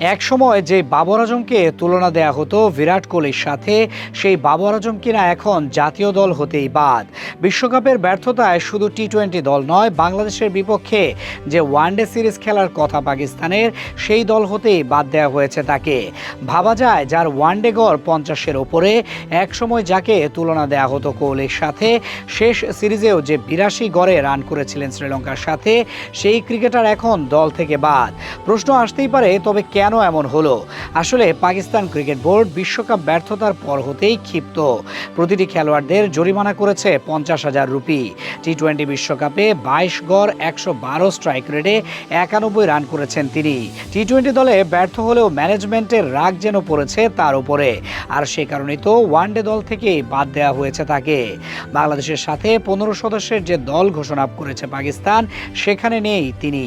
একসময় যে বাবর আজমকে তুলনা দেয়া হতো বিরাট কোহলির সাথে, সেই বাবর আজম কিনা এখন জাতীয় দল হতেই বাদ। বিশ্বকাপের ব্যর্থতায় শুধু টি-20 দল নয়, বাংলাদেশের বিপক্ষে যে ওয়ানডে সিরিজ খেলার কথা পাকিস্তানের, সেই দল হতেই বাদ দেওয়া হয়েছে তাকে। ভাবা যায়, যার ওয়ানডে গড় 50-এর ওপরে, একসময় যাকে তুলনা দেয়া হতো কোহলির সাথে, শেষ সিরিজেও যে 82 গড়ে রান করেছিলেন শ্রীলঙ্কার সাথে, সেই ক্রিকেটার এখন দল থেকে বাদ। প্রশ্ন আসতেই পারে, তবে কেন এমন হলো? আসলে পাকিস্তান ক্রিকেট বোর্ড বিশ্বকাপ ব্যর্থতার পর হতেই ক্ষিপ্ত। প্রতিটি খেলোয়াড়দের জরিমানা করেছে 50,000 রুপি। টি-20 বিশ্বকাপে 22 গড় 112 স্ট্রাইক রেটে 91 রান করেছেন তিনি। টি-20 দলে ব্যর্থ হলেও ম্যানেজমেন্টের রাগ যেন পড়েছে তার উপরে, আর সে কারণেই তো ওয়ানডে দল থেকেই বাদ দেওয়া হয়েছে তাকে। বাংলাদেশের সাথে 15 সদস্যের যে দল ঘোষণা করেছে পাকিস্তান, সেখানে নেই তিনি।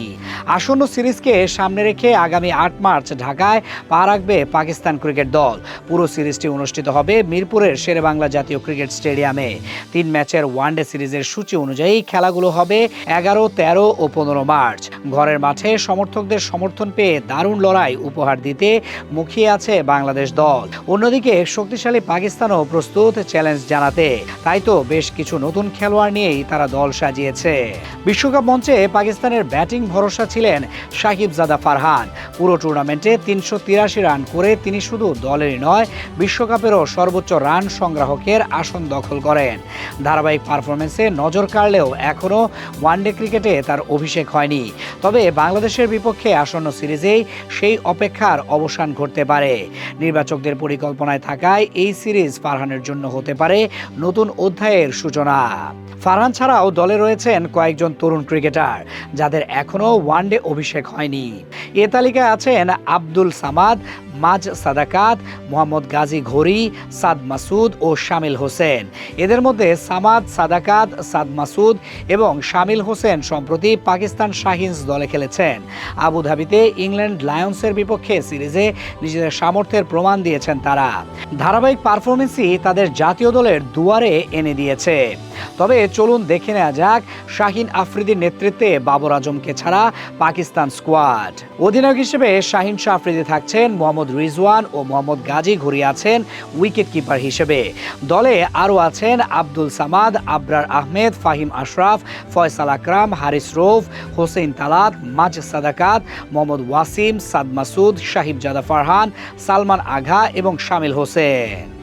আসন্ন সিরিজকে সামনে রেখে আগামী 8 মার্চ ঢাকায় পা রাখবে পাকিস্তান ক্রিকেট দল। পুরো সিরিজটি অনুষ্ঠিত হবে মিরপুরের শেরেবাংলা জাতীয় ক্রিকেট স্টেডিয়ামে। 3 ম্যাচের ওয়ানডে সিরিজের সূচি অনুযায়ী খেলাগুলো হবে 11, 13 ও 15 মার্চ। ঘরের মাঠে সমর্থকদের সমর্থন পেয়ে দারুণ লড়াই উপহার দিতে মুখিয়ে আছে বাংলাদেশ দল। অন্যদিকে শক্তিশালী পাকিস্তানও প্রস্তুত চ্যালেঞ্জ জানাতে। তাই তো বেশ কিছু নতুন খেলোয়াড় নিয়েই তারা দল সাজিয়েছে। বিশ্বকাপ মঞ্চে পাকিস্তানের ব্যাটিং ভরসা ছিলেন সাকিবজাদা ফারহান। পুরো টুর্নামেন্টে 383 রান করে তিনি শুধু দলেরই নয়, বিশ্বকাপেরও সর্বোচ্চ রান সংগ্রাহকের আসন দখল করেন। ধারাবাহিক পারফরমেন্সে নজর কাড়লেও এখনও ওয়ানডে ক্রিকেটে তার অভিষেক হয়নি। তবে বাংলাদেশের বিপক্ষে আসন্ন সিরিজেই সেই অপেক্ষার অবসান ঘটতে পারে। নির্বাচকদের পরিকল্পনায় থাকায় এই সিরিজ ফারহানের জন্য হতে পারে নতুন অধ্যায়ের সূচনা। ফারহান ছাড়াও দলে রয়েছেন কয়েকজন তরুণ ক্রিকেটার, যাদের এখনও ওয়ানডে অভিষেক হয়নি। এ তালিকায় আছেন আব্দুল সামাদ, মাজ সাদাকাত, মোহাম্মদ গাজী ঘড়ি, সাদ মাসুদ ও শামিল হোসেন। এদের মধ্যে সামাদ, সাদাকাত, সাদ মাসুদ এবং শামিল হোসেন সম্প্রতি পাকিস্তান শাহিনস দলে খেলেছেন। আবুধাবিতে ইংল্যান্ড লায়ন্সের বিপক্ষে সিরিজে নিজেদের সামর্থ্যের প্রমাণ দিয়েছেন তারা। ধারাবাহিক পারফরমেন্সই তাদের জাতীয় দলের দুয়ারে এনে দিয়েছে। তবে চলুন দেখে নেওয়া যাক শাহিন আফ্রিদির নেতৃত্বে বাবর আজমকে ছাড়া পাকিস্তান স্কোয়াড। অধিনায়ক হিসেবে শাহিন শাহ আফ্রিদি থাকছেন, মোহাম্মদ রিজওয়ান ও মোহাম্মদ গাজী ঘড়ি আছেন উইকেট কিপার হিসেবে। দলে আরও আছেন আব্দুল সামাদ, আবরার আহমেদ, ফাহিম আশরাফ, ফয়সাল আকরাম, হারিস রৌফ, হোসেন তালাত, মাজ সাদাকাত, মোহাম্মদ ওয়াসিম, সাদ মাসুদ, সাহিবজাদা ফারহান, সালমান আঘা এবং শামিল হোসেন।